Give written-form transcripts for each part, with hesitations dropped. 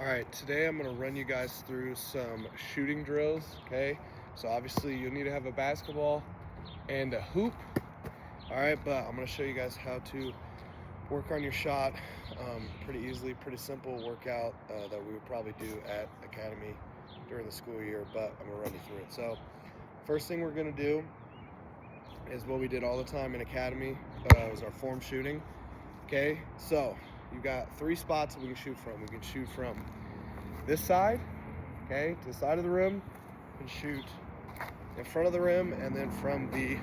All right, today I'm going to run you guys through some shooting drills, okay? So obviously you'll need to have a basketball and a hoop, all right? But I'm going to show you guys how to work on your shot pretty easily, pretty simple workout that we would probably do at Academy during the school year, but I'm going to run you through it. So first thing we're going to do is what we did all the time in Academy, was our form shooting, okay? So you've got three spots that we can shoot from. We can shoot from this side, okay, to the side of the rim, and shoot in front of the rim, and then from the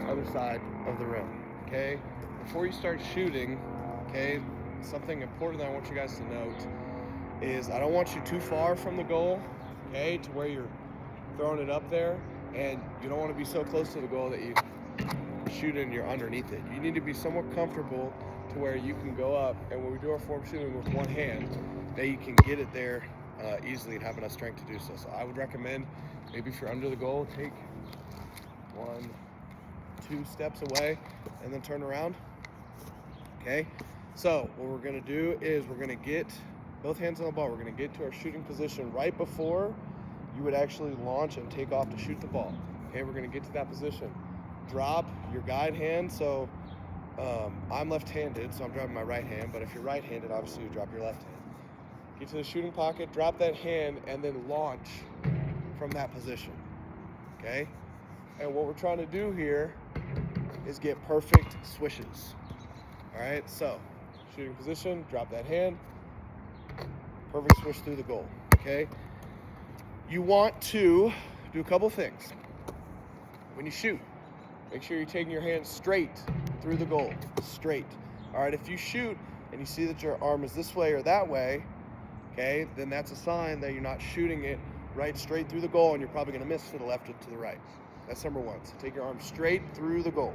other side of the rim, okay? Before you start shooting, okay, something important that I want you guys to note is I don't want you too far from the goal, okay, to where you're throwing it up there, and you don't want to be so close to the goal that you shoot and you're underneath it. You need to be somewhat comfortable to where you can go up, and when we do our form shooting with one hand, that you can get it there easily and have enough strength to do so. So I would recommend, maybe if you're under the goal, take 1, 2 steps away and then turn around. Okay, so what we're going to do is we're going to get both hands on the ball. We're going to get to our shooting position right before you would actually launch and take off to shoot the ball. Okay, we're going to get to that position. Drop your guide hand. So I'm left-handed, so I'm dropping my right hand, but if you're right-handed, obviously you drop your left hand. Get to the shooting pocket, drop that hand, and then launch from that position, okay? And what we're trying to do here is get perfect swishes, all right? So, shooting position, drop that hand, perfect swish through the goal, okay? You want to do a couple things. When you shoot, make sure you're taking your hand straight through the goal, straight. All right, if you shoot and you see that your arm is this way or that way, okay, then that's a sign that you're not shooting it right straight through the goal, and you're probably gonna miss to the left or to the right. That's number one. So take your arm straight through the goal.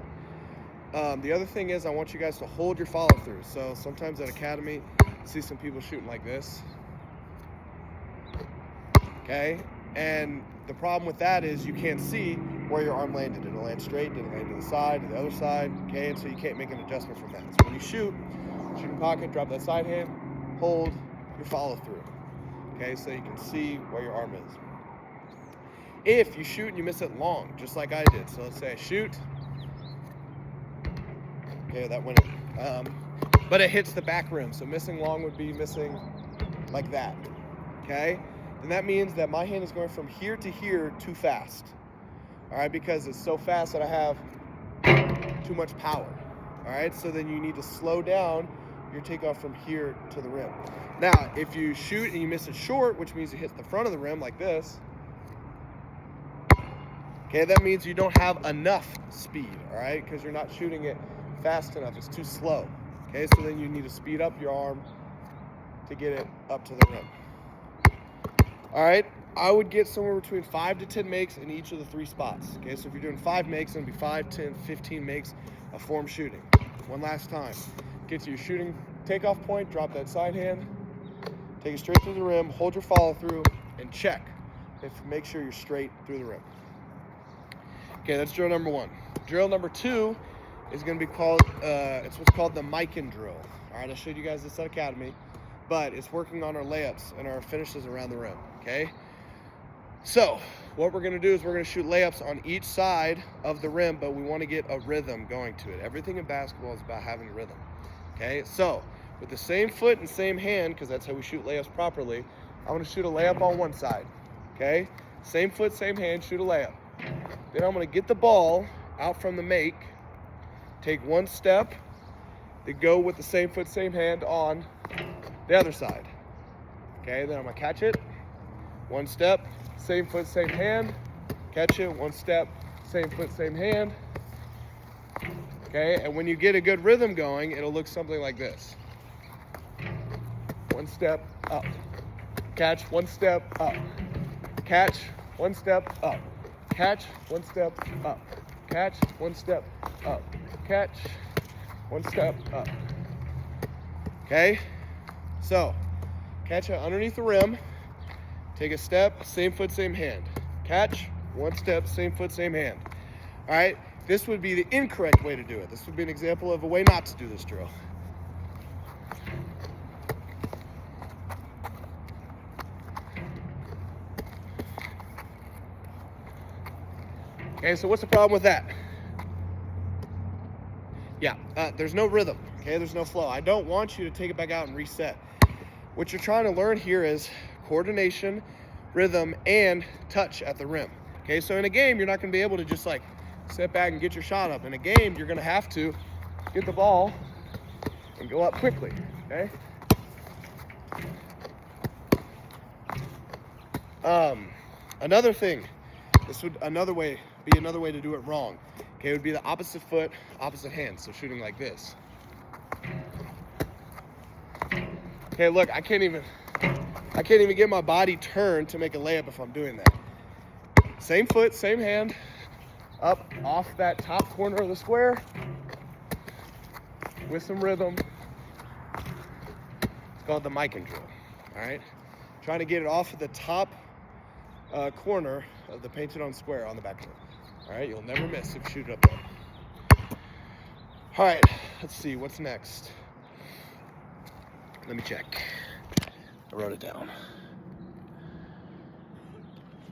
The other thing is I want you guys to hold your follow through. So sometimes at Academy, you see some people shooting like this, okay? And the problem with that is you can't see where your arm landed. Did it land straight? Did it land to the side? To the other side? Okay, and so you can't make an adjustment from that. So when you shoot, shooting pocket, drop that side hand, hold your follow through. Okay, so you can see where your arm is. If you shoot and you miss it long, just like I did. So let's say I shoot. Okay, that went in. But it hits the back rim. So missing long would be missing like that. Okay? Then that means that my hand is going from here to here too fast. All right, because it's so fast that I have too much power. All right, so then you need to slow down your takeoff from here to the rim. Now, if you shoot and you miss it short, which means you hit the front of the rim like this, okay, that means you don't have enough speed, all right, because you're not shooting it fast enough. It's too slow. Okay, so then you need to speed up your arm to get it up to the rim. All right, I would get somewhere between 5 to 10 makes in each of the 3 spots. Okay, so if you're doing 5 makes, it's gonna be 5, 10, 15 makes of form shooting. One last time. Get to your shooting takeoff point, drop that side hand, take it straight through the rim, hold your follow through, and check. Make sure you're straight through the rim. Okay, that's drill number 1. Drill number 2 is gonna be called, it's what's called the Mikan drill. All right, I showed you guys this at Academy, but it's working on our layups and our finishes around the rim, okay? So what we're gonna do is we're gonna shoot layups on each side of the rim, but we wanna get a rhythm going to it. Everything in basketball is about having rhythm, okay? So with the same foot and same hand, because that's how we shoot layups properly, I'm gonna shoot a layup on one side, okay? Same foot, same hand, shoot a layup. Then I'm gonna get the ball out from the make, take one step, then go with the same foot, same hand on the other side. Okay, then I'm gonna catch it, one step, same foot, same hand, catch it, one step, same foot, same hand. Okay, and when you get a good rhythm going, it'll look something like this. One step up, catch, one step up, catch, one step up, catch, one step up, catch, one step up, catch, one step up. Okay, so catch it underneath the rim, take a step, same foot, same hand. Catch, one step, same foot, same hand. All right, this would be the incorrect way to do it. This would be an example of a way not to do this drill. Okay, so what's the problem with that? Yeah, there's no rhythm, okay? There's no flow. I don't want you to take it back out and reset. What you're trying to learn here is coordination, rhythm, and touch at the rim. Okay, so in a game, you're not gonna be able to just like sit back and get your shot up. In a game, you're gonna have to get the ball and go up quickly, okay? Another thing, this would be another way to do it wrong. Okay, it would be the opposite foot, opposite hand, so shooting like this. Okay, look, I can't even get my body turned to make a layup if I'm doing that. Same foot, same hand, up off that top corner of the square with some rhythm. It's called the Mikan drill, all right? Trying to get it off of the top corner of the painted on square on the back foot. All right, you'll never miss if you shoot it up there. All right, let's see, what's next? Let me check. I wrote it down.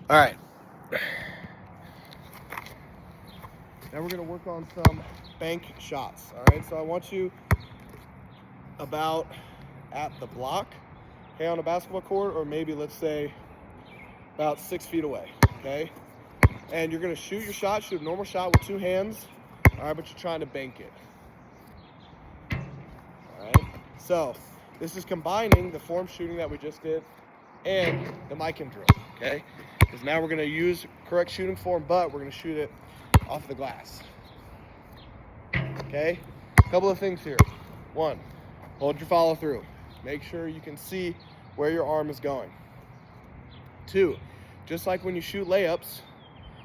All right. Now we're gonna work on some bank shots, all right? So I want you about at the block, okay, on a basketball court, or maybe let's say about 6 feet away, okay? And you're gonna shoot your shot, shoot a normal shot with two hands, all right, but you're trying to bank it. All right, so this is combining the form shooting that we just did and the Mikan drill, okay? Because now we're gonna use correct shooting form, but we're gonna shoot it off the glass, okay? A couple of things here. One, hold your follow through. Make sure you can see where your arm is going. Two, just like when you shoot layups,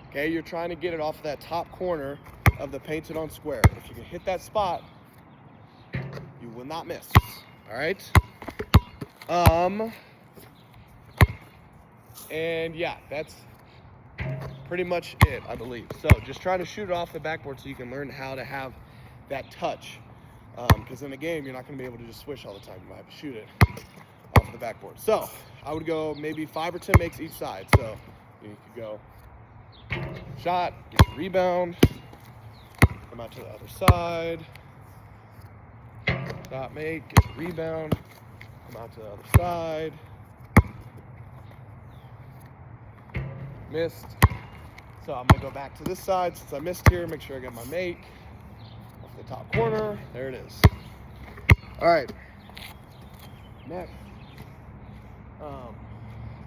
okay, you're trying to get it off of that top corner of the painted on square. If you can hit that spot, you will not miss, all right? And yeah, that's pretty much it, I believe. So just try to shoot it off the backboard so you can learn how to have that touch. Because in a game, you're not gonna be able to just swish all the time. You might have to shoot it off the backboard. So I would go maybe 5 or 10 makes each side. So you could go shot, get your rebound, come out to the other side, shot make, get your rebound, come out to the other side, missed. So I'm gonna go back to this side since I missed here, make sure I get my make off the top corner. There it is. All right, next.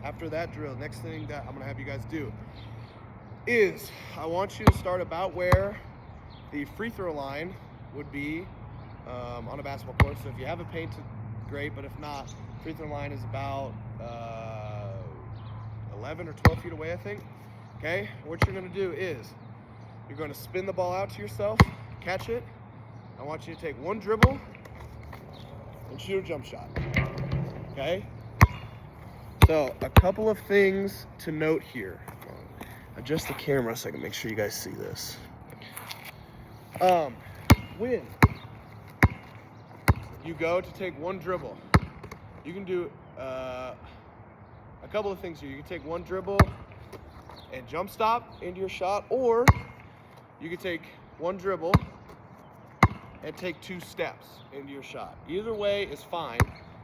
After that drill, next thing that I'm gonna have you guys do is I want you to start about where the free throw line would be on a basketball court. So if you have it painted, great, but if not, free throw line is about 11 or 12 feet away, I think. Okay, what you're gonna do is you're gonna spin the ball out to yourself, catch it. I want you to take one dribble and shoot a jump shot, okay? So a couple of things to note here. Adjust the camera so I can make sure you guys see this. When you go to take one dribble, you can do a couple of things here. You can take one dribble and jump stop into your shot, or you can take one dribble and take 2 steps into your shot. Either way is fine,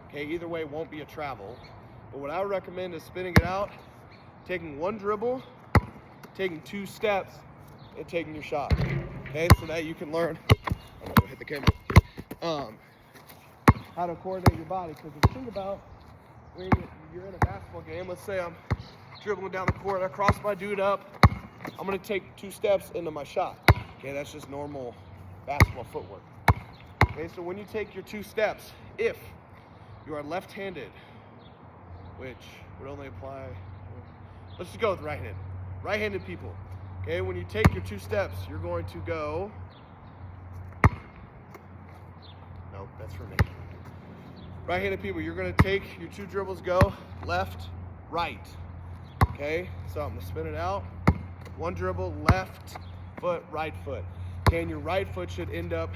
okay? Either way won't be a travel. But what I would recommend is spinning it out, taking one dribble, taking 2 steps, and taking your shot, okay? So that you can learn, I'm gonna hit the camera, how to coordinate your body. Because if you think about when you're in a basketball game, let's say I'm dribbling down the court, I cross my dude up, I'm gonna take 2 steps into my shot, okay? That's just normal basketball footwork, okay? So when you take your 2 steps, if you are left-handed, which would only apply, let's just go with right-handed. Right-handed people, okay? When you take your 2 steps, you're going to go, nope, that's for me. Right-handed people, you're gonna take your 2 dribbles, go left, right, okay? So I'm gonna spin it out, 1 dribble, left foot, right foot. Okay, and your right foot should end up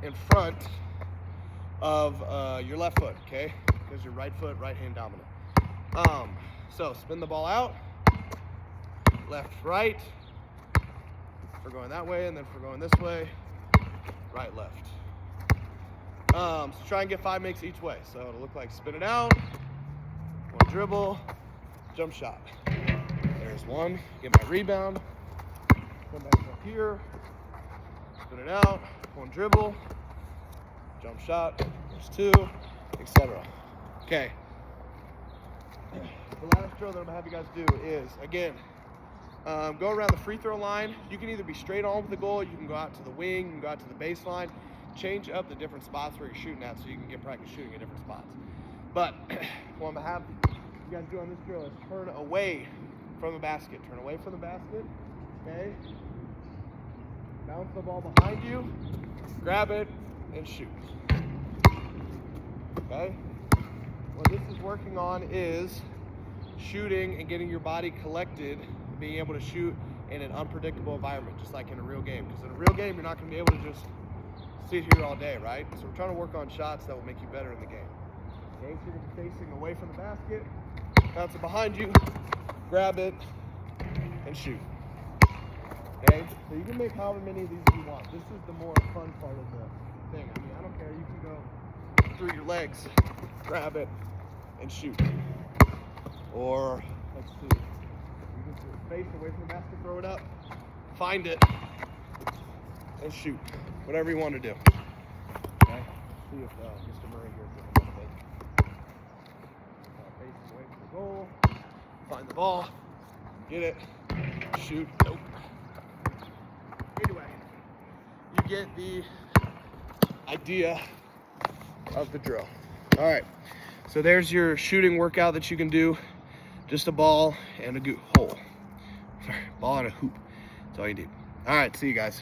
in front of your left foot, okay? Because your right foot, right hand dominant. So spin the ball out, left, right. If we're going that way, and then if we're going this way, right, left. So try and get 5 makes each way. So it'll look like spin it out, 1 dribble, jump shot. There's 1, get my rebound, come back up here, spin it out, 1 dribble, jump shot, there's 2, etc. Okay. The last drill that I'm gonna have you guys do is, again, go around the free throw line. You can either be straight on with the goal, you can go out to the wing, you can go out to the baseline, change up the different spots where you're shooting at so you can get practice shooting at different spots. But what I'm gonna have you guys do on this drill is turn away from the basket. Turn away from the basket, okay? Bounce the ball behind you, grab it, and shoot. Okay? What this is working on is shooting and getting your body collected, being able to shoot in an unpredictable environment, just like in a real game. Because in a real game, you're not going to be able to just sit here all day, right? So we're trying to work on shots that will make you better in the game. Okay, so you're going to be facing away from the basket, bounce it behind you, grab it, and shoot. Okay, so you can make however many of these you want. This is the more fun part of the thing. I mean, I don't care. You can go through your legs, grab it, and shoot. Or, let's see, you can face away from the basket, throw it up, find it, and shoot. Whatever you want to do. Okay? See if Mr. Murray here is going to make face away from the goal, find the ball, get it, shoot. Nope. Anyway, you get the idea of the drill. All right, so there's your shooting workout that you can do. Just a ball and a hole. Sorry, ball and a hoop. That's all you need. All right, see you guys.